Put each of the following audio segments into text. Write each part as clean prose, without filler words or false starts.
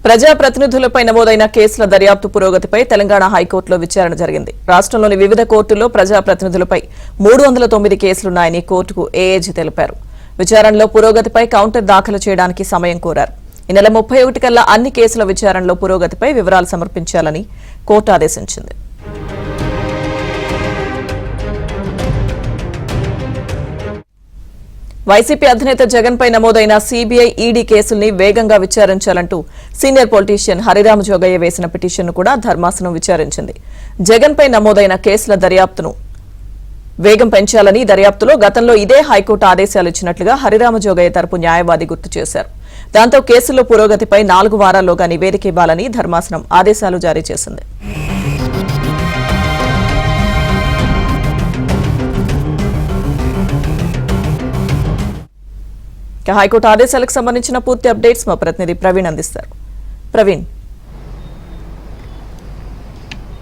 ప్రజాప్రతినిధులపై నమోదైన కేసుల దర్యాప్తు పురోగతిపై తెలంగాణ హైకోర్టులో విచారణ జరిగింది. రాష్ట్రంలోని వివిధ కోర్టుల్లో ప్రజాప్రతినిధులపై 309 కేసులున్నాయని కోర్టుకు ఏఏజీ తెలిపారు. విచారణలో పురోగతిపై కౌంటర్ దాఖలు చేయడానికి సమయం కోరారు. ఈ నెల 31 కల్లా అన్ని కేసుల విచారణలో పురోగతిపై వివరాలు సమర్పించాలని కోర్టు ఆదేశించింది. వైసీపీ అధినేత జగన్ పై నమోదైన సీబీఐ ఈడీ కేసుల్ని వేగంగా విచారించాలంటూ సీనియర్ పొలిటీషియన్ హరిరామ జోగయ్య వేసిన పిటిషన్ను కూడా ధర్మాసనం విచారించింది. జగన్ పై నమోదైన కేసుల దర్యాప్తును వేగం పెంచాలని దర్యాప్తులో గతంలో ఇదే హైకోర్టు ఆదేశాలు ఇచ్చినట్లుగా హరిరామ జోగయ్య తరపు న్యాయవాది గుర్తు చేశారు. దాంతో కేసుల్లో పురోగతిపై 4 వారాల్లోగా నివేదిక ఇవ్వాలని ధర్మాసనం ఆదేశాలు జారీ చేసింది. హైకోర్టు ఆదేశాలకు సంబంధించిన పూర్తి అప్డేట్స్ మా ప్రతినిధి ప్రవీణ్ అందిస్తారు. ప్రవీణ్,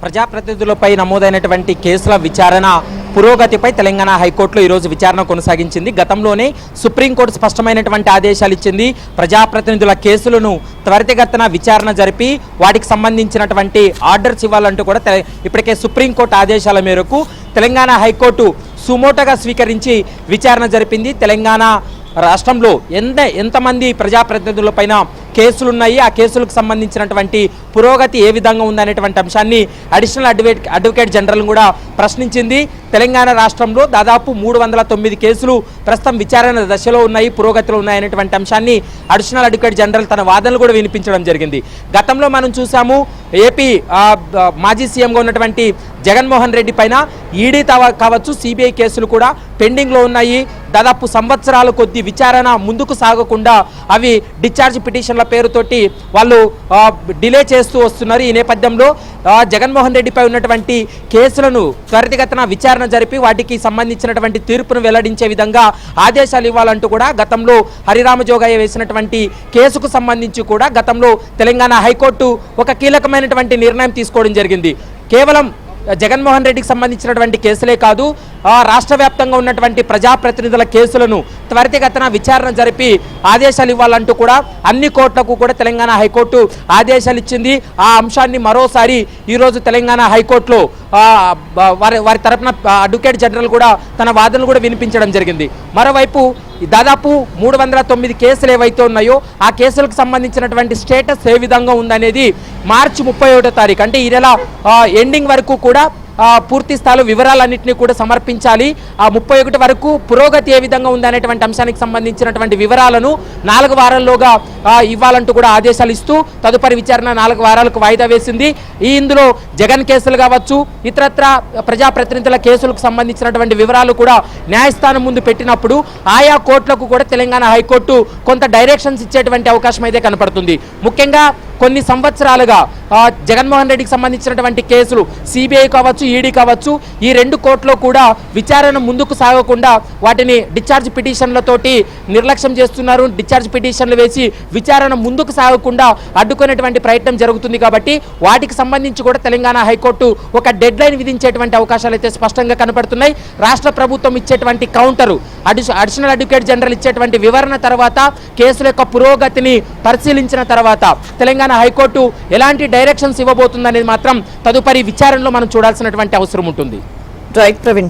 ప్రజాప్రతినిధులపై నమోదైనటువంటి కేసుల విచారణ పురోగతిపై తెలంగాణ హైకోర్టులో ఈరోజు విచారణ కొనసాగించింది. గతంలోనే సుప్రీంకోర్టు స్పష్టమైనటువంటి ఆదేశాలు ఇచ్చింది. ప్రజాప్రతినిధుల కేసులను త్వరితగతిన విచారణ జరిపి వాటికి సంబంధించినటువంటి ఆర్డర్స్ ఇవ్వాలంటూ కూడా ఇప్పటికే సుప్రీంకోర్టు ఆదేశాల మేరకు తెలంగాణ హైకోర్టు సుమోటోగా స్వీకరించి విచారణ జరిపింది. తెలంగాణ రాష్ట్రంలో ఎంతమంది ప్రజాప్రతినిధులపైన కేసులున్నాయి, ఆ కేసులకు సంబంధించినటువంటి పురోగతి ఏ విధంగా ఉందనేటువంటి అంశాన్ని అడిషనల్ అడ్వకేట్ జనరల్ కూడా ప్రశ్నించింది. తెలంగాణ రాష్ట్రంలో దాదాపు 309 కేసులు ప్రస్తుతం విచారణ దశలో ఉన్నాయి, పురోగతిలో ఉన్నాయనేటువంటి అంశాన్ని అడిషనల్ అడ్వకేట్ జనరల్ తన వాదనలు కూడా వినిపించడం జరిగింది. గతంలో మనం చూసాము, ఏపీ మాజీ సీఎంగా ఉన్నటువంటి జగన్మోహన్ రెడ్డి పైన ఈడీ కావచ్చు, సిబిఐ కేసులు కూడా పెండింగ్లో ఉన్నాయి. దాదాపు సంవత్సరాల కొద్ది విచారణ ముందుకు సాగకుండా అవి డిశ్చార్జ్ పిటిషన్ల పేరుతోటి వాళ్ళు డిలే చేస్తూ వస్తున్నారు. ఈ నేపథ్యంలో జగన్మోహన్ రెడ్డిపై ఉన్నటువంటి కేసులను త్వరితగతిన విచారణ జరిపి వాటికి సంబంధించినటువంటి తీర్పును వెల్లడించే విధంగా ఆదేశాలు ఇవ్వాలంటూ కూడా గతంలో హరిరామ జోగయ్య వేసినటువంటి కేసుకు సంబంధించి కూడా గతంలో తెలంగాణ హైకోర్టు ఒక కీలకమైనటువంటి నిర్ణయం తీసుకోవడం జరిగింది. కేవలం జగన్మోహన్ రెడ్డికి సంబంధించినటువంటి కేసులే కాదు, రాష్ట్ర వ్యాప్తంగా ఉన్నటువంటి ప్రజాప్రతినిధుల కేసులను త్వరితగతిన విచారణ జరిపి ఆదేశాలు ఇవ్వాలంటూ కూడా అన్ని కోర్టులకు కూడా తెలంగాణ హైకోర్టు ఆదేశాలు ఇచ్చింది. ఆ అంశాన్ని మరోసారి ఈరోజు తెలంగాణ హైకోర్టులో వారి తరపున అడ్వకేట్ జనరల్ కూడా తన వాదనలు కూడా వినిపించడం జరిగింది. మరోవైపు దాదాపు 309 కేసులు ఏవైతే ఉన్నాయో ఆ కేసులకు సంబంధించినటువంటి స్టేటస్ ఏ విధంగా ఉందనేది మార్చి 31వ తారీఖు అంటే ఈ నెల ఎండింగ్ వరకు కూడా పూర్తి స్థాయిలో వివరాలన్నింటినీ కూడా సమర్పించాలి. ఆ 31 వరకు పురోగతి ఏ విధంగా ఉందనేటువంటి అంశానికి సంబంధించినటువంటి వివరాలను 4 వారాల్లోగా ఇవ్వాలంటూ కూడా ఆదేశాలు ఇస్తూ తదుపరి విచారణ 4 వారాలకు వాయిదా వేసింది. ఇందులో జగన్ కేసులు కావచ్చు, ఇతరత్ర ప్రజాప్రతినిధుల కేసులకు సంబంధించినటువంటి వివరాలు కూడా న్యాయస్థానం ముందు పెట్టినప్పుడు ఆయా కోర్టులకు కూడా తెలంగాణ హైకోర్టు కొంత డైరెక్షన్స్ ఇచ్చేటువంటి అవకాశం అయితే కనపడుతుంది. ముఖ్యంగా కొన్ని సంవత్సరాలుగా జగన్మోహన్ రెడ్డికి సంబంధించినటువంటి కేసులు సిబిఐ కావచ్చు, ఈడీ కావచ్చు, ఈ 2 కోర్టులో కూడా విచారణ ముందుకు సాగకుండా వాటిని డిశ్చార్జ్ పిటిషన్లతోటి నిర్లక్ష్యం చేస్తున్నారు. డిశ్చార్జ్ పిటిషన్లు వేసి విచారణ ముందుకు సాగకుండా అడ్డుకునేటువంటి ప్రయత్నం జరుగుతుంది. కాబట్టి వాటికి సంబంధించి కూడా తెలంగాణ హైకోర్టు ఒక డెడ్ లైన్ విధించేటువంటి అవకాశాలు అయితే స్పష్టంగా కనపడుతున్నాయి. రాష్ట్ర ప్రభుత్వం ఇచ్చేటువంటి కౌంటరు, అడిషనల్ అడ్వకేట్ జనరల్ ఇచ్చేటువంటి వివరణ తర్వాత, కేసుల యొక్క పురోగతిని పరిశీలించిన తర్వాత తెలంగాణ హైకోర్టు ఎలాంటి డైరెక్షన్స్ ఇవ్వబోతుందనేది మాత్రం తదుపరి విచారణలో మనం చూడాల్సినటువంటి అవసరం ఉంటుంది. రైట్ ప్రవీణ్.